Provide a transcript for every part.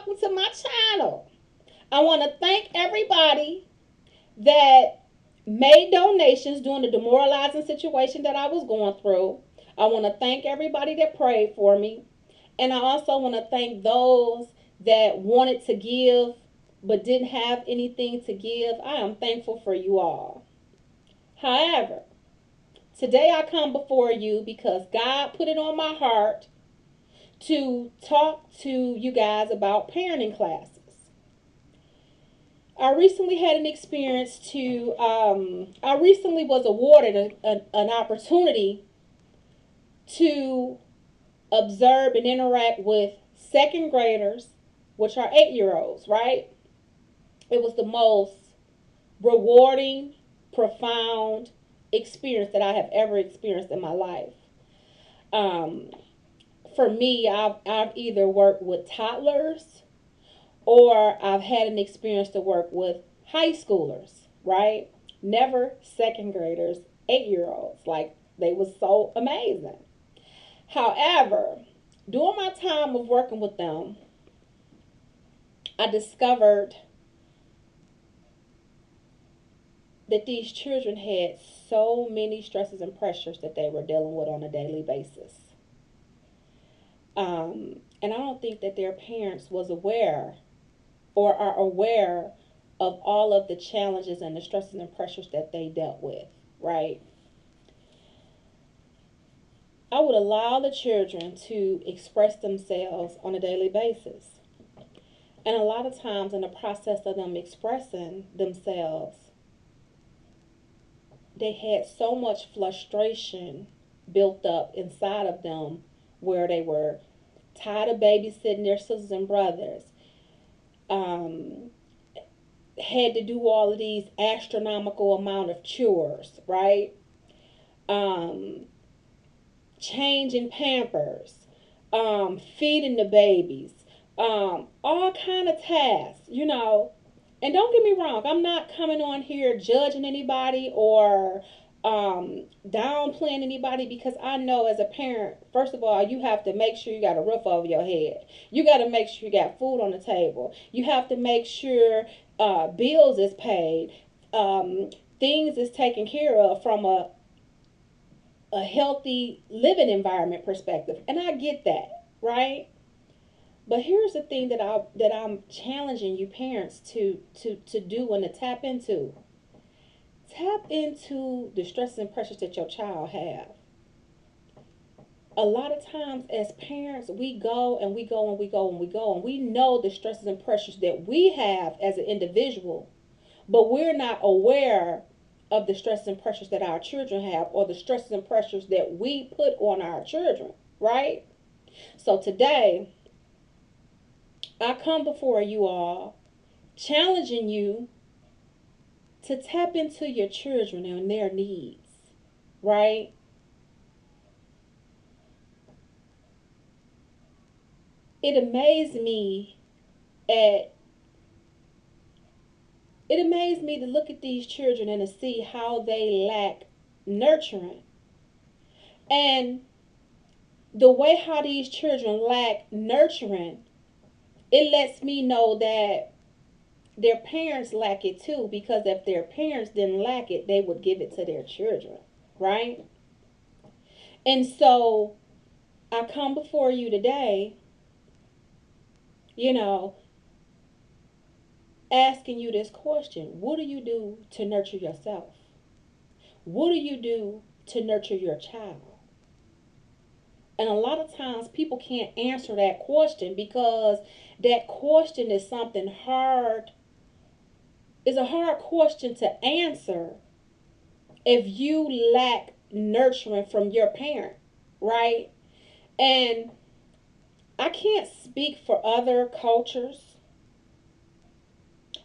welcome to my channel. I want to thank everybody that made donations during the demoralizing situation that I was going through. I want to thank everybody that prayed for me. And I also want to thank those that wanted to give but didn't have anything to give. I am thankful for you all. However, today I come before you because God put it on my heart to talk to you guys about parenting classes. I recently had an experience I recently was awarded an opportunity to observe and interact with second graders, which are 8-year olds, right? It was the most rewarding, profound experience that I have ever experienced in my life. Um, for me, I've either worked with toddlers or I've had an experience to work with high schoolers, right? Never second graders, 8-year olds. Like, they was so amazing. However, during my time of working with them, I discovered that these children had so many stresses and pressures that they were dealing with on a daily basis. And I don't think that their parents was aware or are aware of all of the challenges and the stresses and pressures that they dealt with, right? I would allow the children to express themselves on a daily basis. And a lot of times, in the process of them expressing themselves, they had so much frustration built up inside of them where they were tired of babysitting their sisters and brothers, um, had to do all of these astronomical amount of chores, right? Um, Changing pampers, feeding the babies, all kind of tasks, you know. And don't get me wrong, I'm not coming on here judging anybody or downplaying anybody, because I know as a parent, first of all, you have to make sure you got a roof over your head. You got to make sure you got food on the table. You have to make sure bills is paid, things is taken care of from a healthy living environment perspective. And I get that, right? But here's the thing that I'm challenging you parents to do and to tap into. Tap into the stresses and pressures that your child have. A lot of times as parents, we go and we go and we go and we go and we know the stresses and pressures that we have as an individual, but we're not aware of the stresses and pressures that our children have, or the stresses and pressures that we put on our children, right? So today, I come before you all challenging you to tap into your children and their needs, right? It amazed me at it amazed me to look at these children and to see how they lack nurturing. And the way how these children lack nurturing, it lets me know that their parents lack it too, because if their parents didn't lack it, they would give it to their children, right? And so I come before you today, you know, asking you this question: what do you do to nurture yourself? What do you do to nurture your child? And a lot of times people can't answer that question, because that question is something hard, is a hard question to answer if you lack nurturing from your parent, right? And I can't speak for other cultures,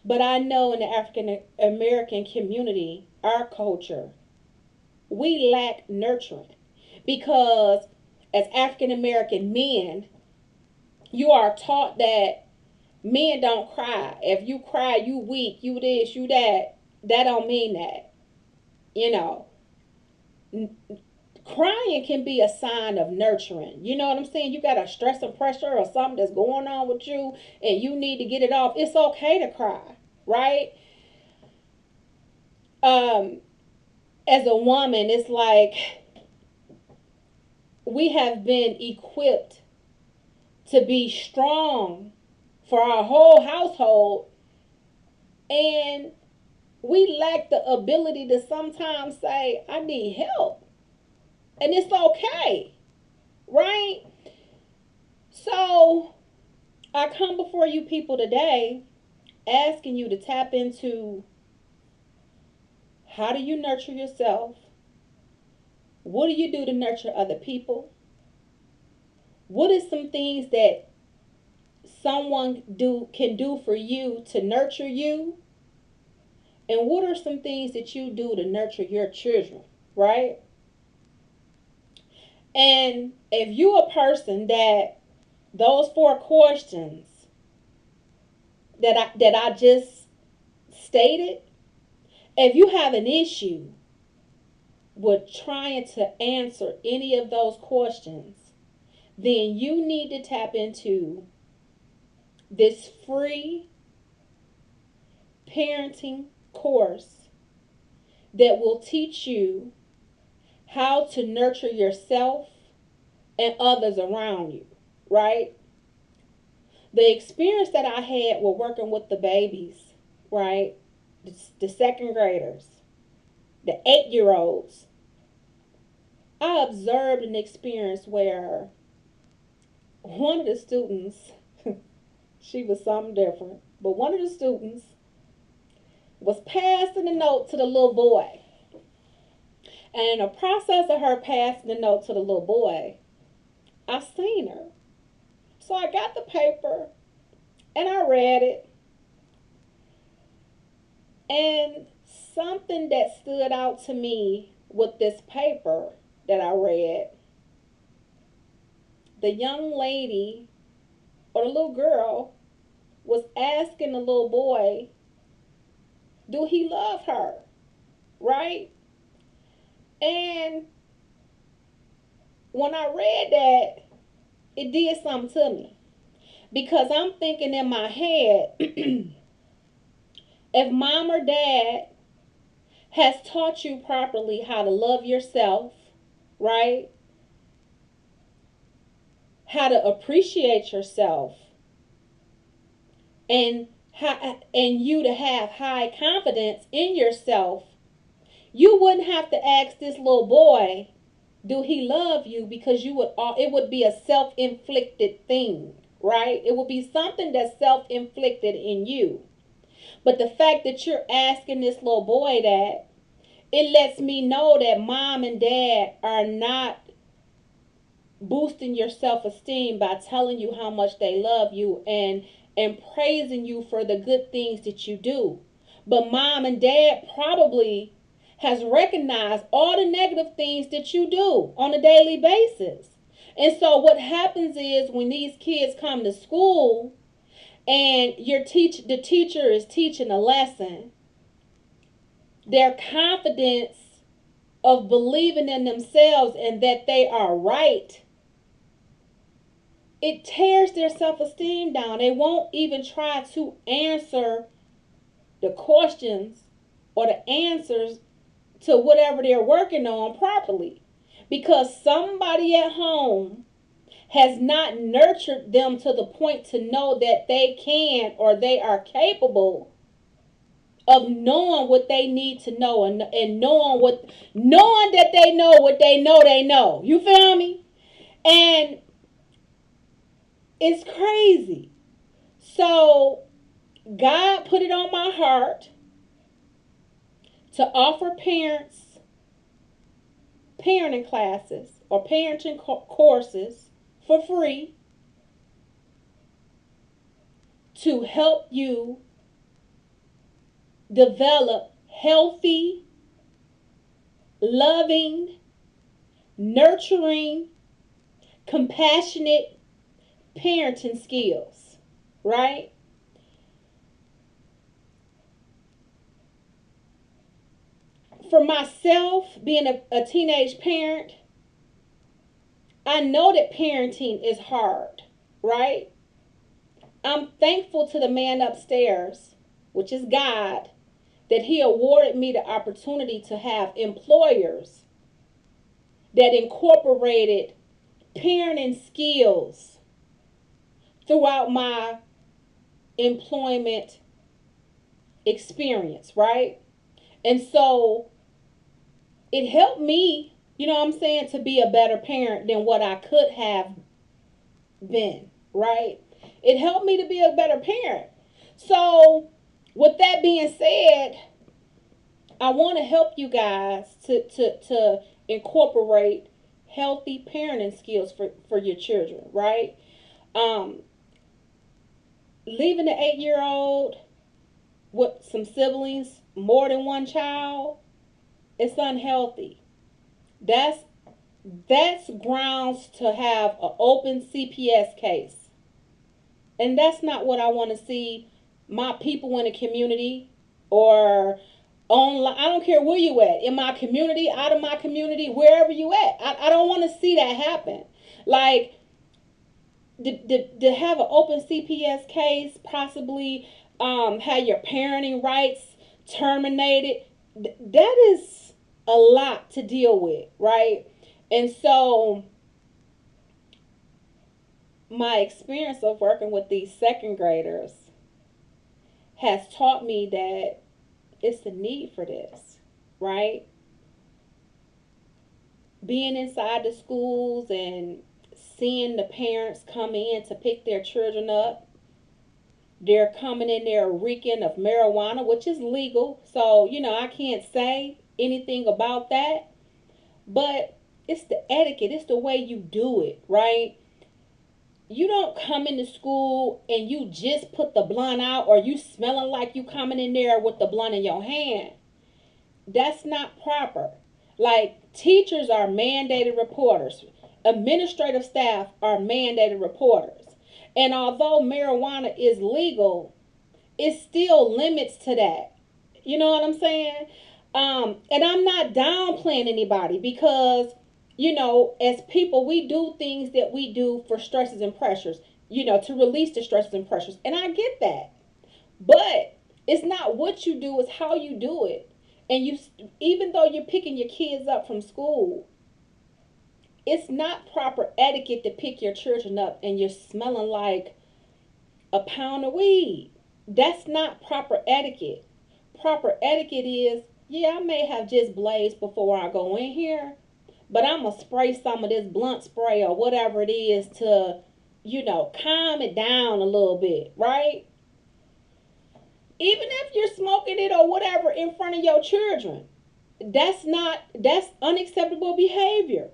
but I know in the African American community, our culture, we lack nurturing, because as African American men, you are taught that men don't cry. If you cry, you weak, you this, you that. That don't mean that. You know, Crying can be a sign of nurturing. You know what I'm saying? You got a stress and pressure or something that's going on with you and you need to get it off. It's okay to cry, right? Um, as a woman, it's like we have been equipped to be strong for our whole household, and we lack the ability to sometimes say, I need help. And it's okay, right? So I come before you people today asking you to tap into, how do you nurture yourself? What do you do to nurture other people? What is some things that someone can do for you to nurture you? And what are some things that you do to nurture your children, right? And if you're a person that those four questions that I just stated, if you have an issue with trying to answer any of those questions, then you need to tap into this free parenting course that will teach you how to nurture yourself and others around you, right? The experience that I had with working with the babies, right? The second graders, the 8-year olds, I observed an experience where one of the students, she was something different, but one of the students was passing the note to the little boy. And in the process of her passing the note to the little boy, I seen her. So I got the paper and I read it. And something that stood out to me with this paper that I read, the young lady or the little girl was asking the little boy, do he love her? Right? And when I read that, it did something to me. Because I'm thinking in my head, if mom or dad has taught you properly how to love yourself, right? How to appreciate yourself, and you to have high confidence in yourself, you wouldn't have to ask this little boy, do he love you? Because it would be a self-inflicted thing, right? It would be something that's self-inflicted in you. But the fact that you're asking this little boy that, it lets me know that mom and dad are not boosting your self-esteem by telling you how much they love you and praising you for the good things that you do. But mom and dad probably has recognized all the negative things that you do on a daily basis. And so what happens is when these kids come to school and the teacher is teaching a lesson, their confidence of believing in themselves and that they are right, it tears their self-esteem down. They won't even try to answer the questions or the answers to whatever they're working on properly, because somebody at home has not nurtured them to the point to know that they can or they are capable of knowing what they need to know, and knowing that they know what they know. You feel me? And it's crazy. So God put it on my heart to offer parents parenting classes or parenting courses for free to help you develop healthy, loving, nurturing, compassionate parenting skills, right? For myself, being a teenage parent, I know that parenting is hard, right? I'm thankful to the man upstairs, which is God, that he awarded me the opportunity to have employers that incorporated parenting skills throughout my employment experience, right? And so it helped me, you know what I'm saying, to be a better parent than what I could have been, right? It helped me to be a better parent. So, with that being said, I want to help you guys to incorporate healthy parenting skills for your children, right? Um, Leaving the 8-year old with some siblings, more than one child, it's unhealthy. That's that's grounds to have an open CPS case. And that's not what I want to see my people in the community or online. I don't care where you at, in my community, out of my community, wherever you at. I don't want to see that happen. Like, to have an open CPS case, possibly have your parenting rights terminated, that is a lot to deal with, right? And so my experience of working with these second graders has taught me that it's the need for this, right? Being inside the schools and seeing the parents come in to pick their children up, they're coming in there reeking of marijuana, which is legal. So, I can't say anything about that. But it's the etiquette, it's the way you do it, right? You don't come into school and you just put the blunt out, or you smelling like you coming in there with the blunt in your hand. That's not proper. Like, teachers are mandated reporters. Administrative staff are mandated reporters. And although marijuana is legal, it still limits to that. You know what I'm saying? And I'm not downplaying anybody, because, as people, we do things that we do for stresses and pressures, to release the stresses and pressures. And I get that. But it's not what you do, it's how you do it. And even though you're picking your kids up from school, it's not proper etiquette to pick your children up and you're smelling like a pound of weed. That's not proper etiquette. Proper etiquette is, yeah, I may have just blazed before I go in here, but I'm going to spray some of this blunt spray or whatever it is to, calm it down a little bit, right? Even if you're smoking it or whatever in front of your children, that's unacceptable behavior.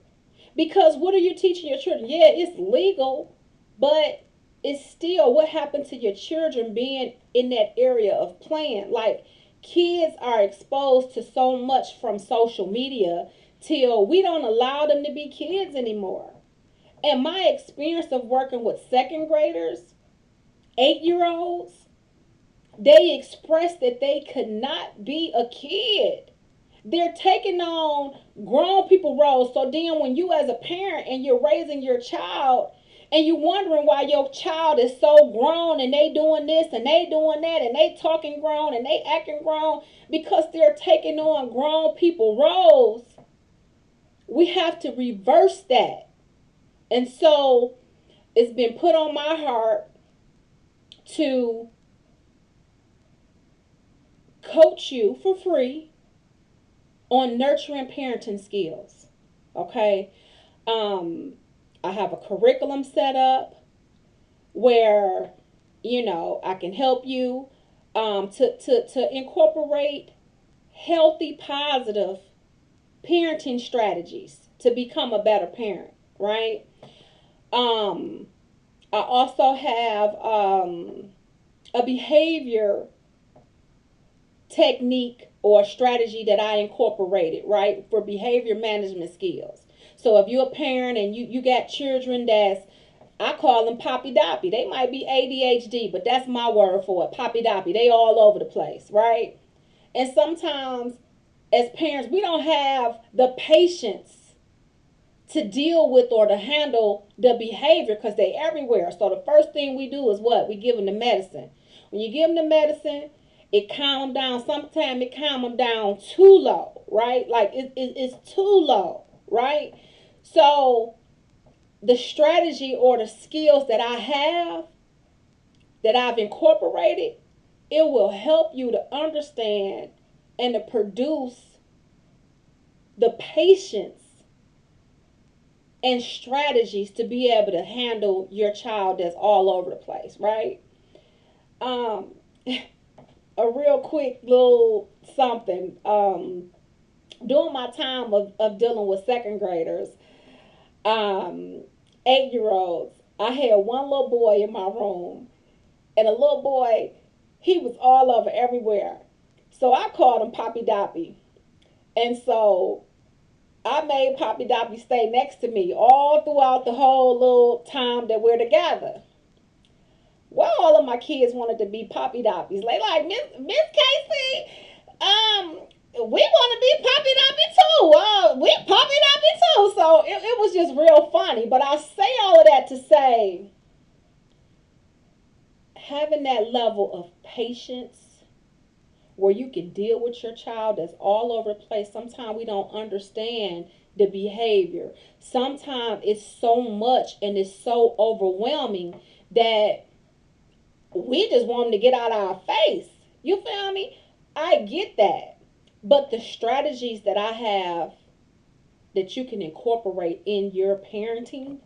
Because what are you teaching your children? Yeah, it's legal, but it's still what happened to your children being in that area of playing. Like, kids are exposed to so much from social media till we don't allow them to be kids anymore. And my experience of working with second graders, 8-year-olds, they expressed that they could not be a kid. They're taking on grown people roles. So then when you as a parent and you're raising your child and you're wondering why your child is so grown and they doing this and they doing that and they talking grown and they acting grown, because they're taking on grown people roles, we have to reverse that. And so it's been put on my heart to coach you for free on nurturing parenting skills. Okay. I have a curriculum set up where, I can help you to incorporate healthy, positive parenting strategies to become a better parent, right? I also have a behavior technique or strategy that I incorporated, right, for behavior management skills. So if you're a parent and you got children that's, I call them poppy doppy. They might be ADHD, but that's my word for it. Poppy doppy. They all over the place, right? And sometimes as parents, we don't have the patience to deal with or to handle the behavior because they everywhere. So the first thing we do is what? We give them the medicine. When you give them the medicine, it calm them down. Sometimes it calm them down too low, right? Like it's too low, right? So the strategy or the skills that I have that I've incorporated, it will help you to understand and to produce the patience and strategies to be able to handle your child that's all over the place, right? Um, a real quick little something. During my time of dealing with second graders, um, 8 year olds, I had one little boy in my room, and a little boy, he was all over everywhere. So I called him Poppy Doppy. And so I made Poppy Doppy stay next to me all throughout the whole little time that we're together. Well, all of my kids wanted to be Poppy Doppies. They like, Miss Casey, we want to be Poppy Doppy too. We Poppy Doppy too. So it was just real funny. But I say all of that to say, having that level of patience where you can deal with your child that's all over the place. Sometimes we don't understand the behavior. Sometimes it's so much and it's so overwhelming that we just want them to get out of our face. You feel me? I get that. But the strategies that I have that you can incorporate in your parenting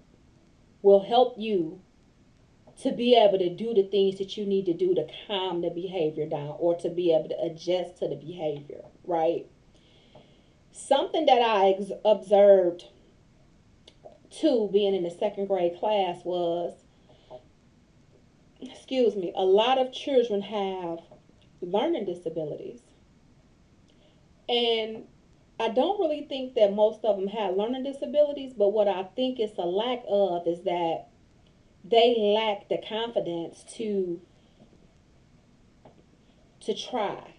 will help you to be able to do the things that you need to do to calm the behavior down or to be able to adjust to the behavior, right? Something that I observed too, being in the second grade class, was, a lot of children have learning disabilities. And I don't really think that most of them have learning disabilities, but what I think it's a lack of is that they lack the confidence to try.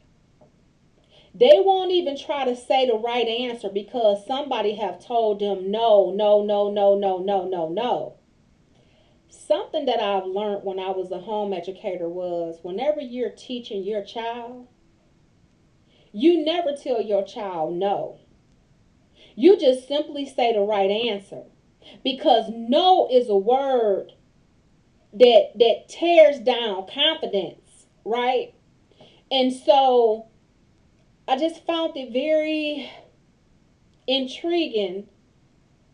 They won't even try to say the right answer because somebody have told them no, no, no, no, no, no, no, no. Something that I've learned when I was a home educator was whenever you're teaching your child, you never tell your child no. You just simply say the right answer. Because no is a word that tears down confidence, right? And so I just found it very intriguing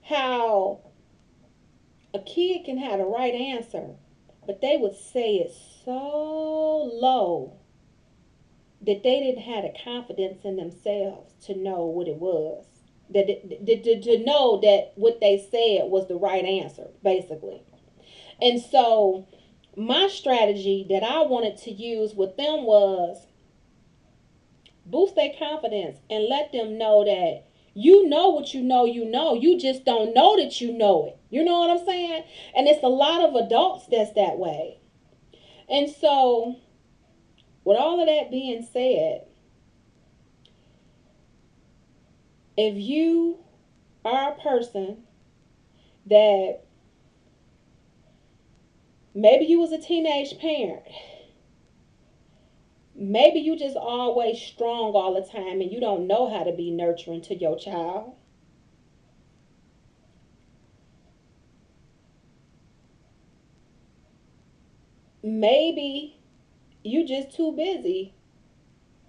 how a kid can have the right answer, but they would say it so low that they didn't have the confidence in themselves to know what it was. To know that what they said was the right answer, basically. And so my strategy that I wanted to use with them was boost their confidence and let them know that you know what you know, you just don't know that you know it. You know what I'm saying? And it's a lot of adults that's that way. And so, with all of that being said, if you are a person that maybe you was a teenage parent, maybe you just always strong all the time and you don't know how to be nurturing to your child. Maybe you just too busy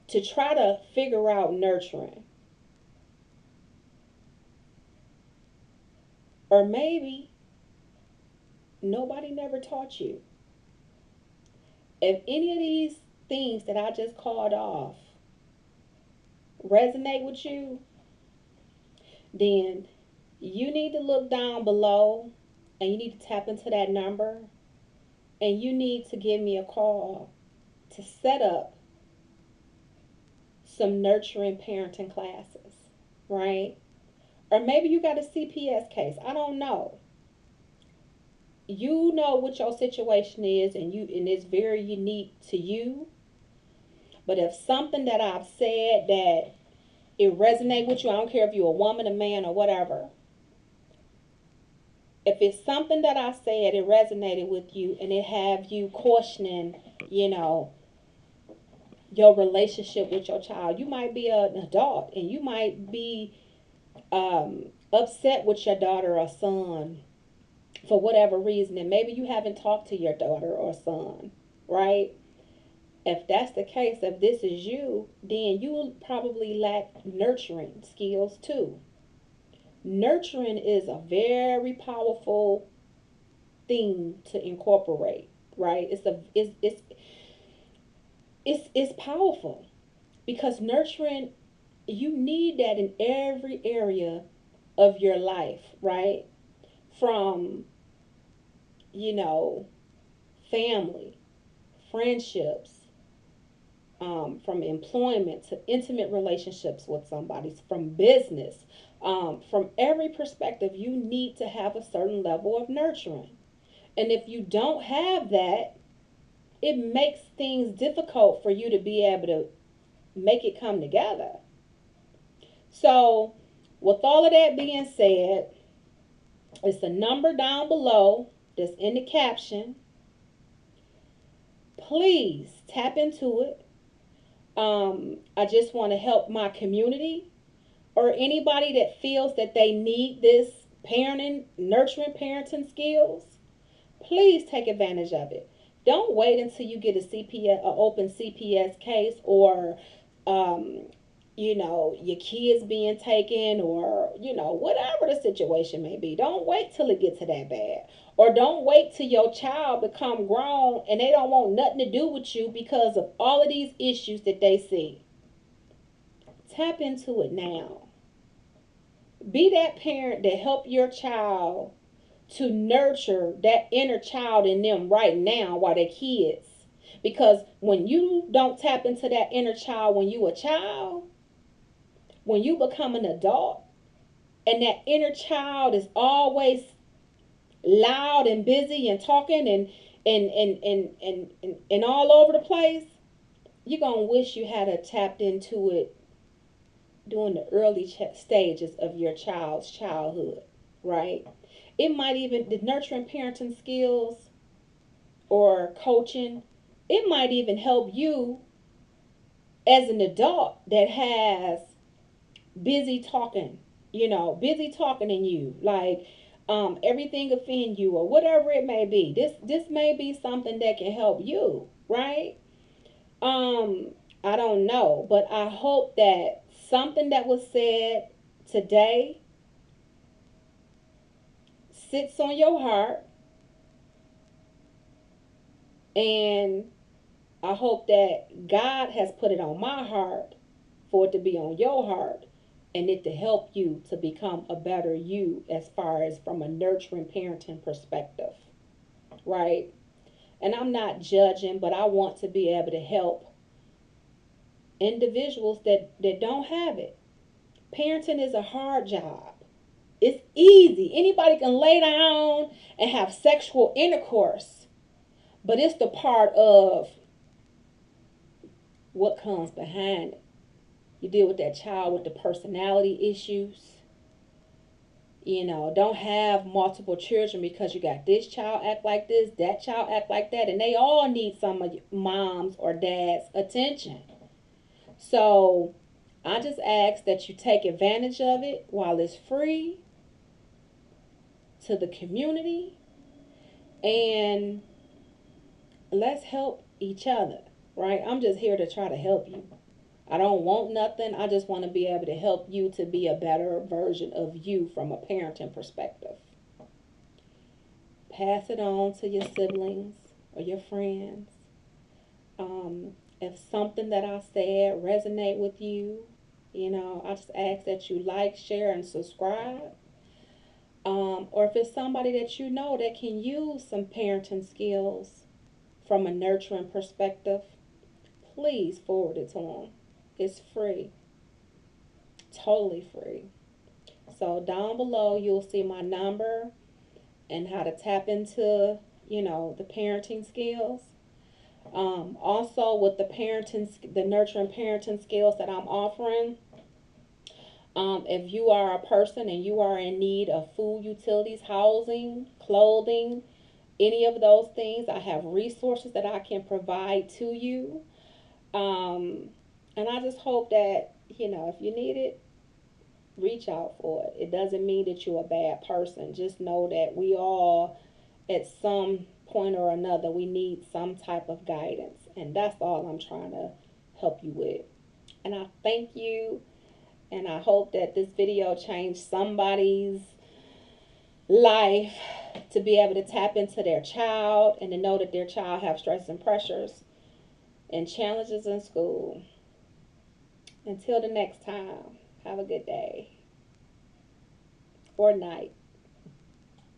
to try to figure out nurturing. Or maybe nobody never taught you. If any of these things that I just called off resonate with you, then you need to look down below and you need to tap into that number and you need to give me a call to set up some nurturing parenting classes, right? Or maybe you got a CPS case. I don't know. You know what your situation is and it's very unique to you. But if something that I've said that it resonate with you, I don't care if you're a woman, a man, or whatever, If it's something that I said, it resonated with you and it have you questioning, you know, your relationship with your child. You might be an adult and you might be upset with your daughter or son for whatever reason, and maybe you haven't talked to your daughter or son, right? If that's the case, if this is you, then you will probably lack nurturing skills too. Nurturing is a very powerful thing to incorporate, right? It's powerful because nurturing, you need that in every area of your life, right? From, you know, family, friendships, from employment to intimate relationships with somebody, from business, from every perspective, you need to have a certain level of nurturing. And if you don't have that, it makes things difficult for you to be able to make it come together. So, with all of that being said, it's a number down below that's in the caption. Please tap into it. I just want to help my community or anybody that feels that they need this parenting, nurturing parenting skills. Please take advantage of it. Don't wait until you get a CPS, a open CPS case, or um, your kids being taken, or whatever the situation may be. Don't wait till it gets to that bad, or don't wait till your child become grown and they don't want nothing to do with you because of all of these issues that they see. Tap into it now. Be that parent that help your child to nurture that inner child in them right now while they're kids. Because when you don't tap into that inner child when you a child, when you become an adult, and that inner child is always loud and busy and talking and all over the place, you're gonna wish you had tapped into it during the early stages of your child's childhood, right? It might even, the nurturing parenting skills or coaching, it might even help you as an adult that has busy talking, busy talking in you, like everything offend you or whatever it may be. This may be something that can help you, right? Um, I don't know, but I hope that something that was said today sits on your heart, and I hope that God has put it on my heart for it to be on your heart and it to help you to become a better you as far as from a nurturing parenting perspective, right? And I'm not judging, but I want to be able to help individuals that don't have it. Parenting is a hard job. It's easy. Anybody can lay down and have sexual intercourse, but it's the part of what comes behind it. You deal with that child with the personality issues. Don't have multiple children because you got this child act like this, that child act like that, and they all need some of mom's or dad's attention. So I just ask that you take advantage of it while it's free to the community, and let's help each other, right? I'm just here to try to help you. I don't want nothing. I just want to be able to help you to be a better version of you from a parenting perspective. Pass it on to your siblings or your friends. If something that I said resonate with you, I just ask that you like, share, and subscribe. Or if it's somebody that you know that can use some parenting skills from a nurturing perspective, please forward it to them. It's free, totally free. So down below, you'll see my number and how to tap into, the parenting skills. Also, with the nurturing parenting skills that I'm offering, If you are a person and you are in need of food, utilities, housing, clothing, any of those things, I have resources that I can provide to you. Um, and I just hope that, if you need it, reach out for it. It doesn't mean that you're a bad person. Just know that we all, at some point or another, we need some type of guidance. And that's all I'm trying to help you with. And I thank you. And I hope that this video changed somebody's life to be able to tap into their child and to know that their child have stress and pressures and challenges in school. Until the next time, have a good day or night.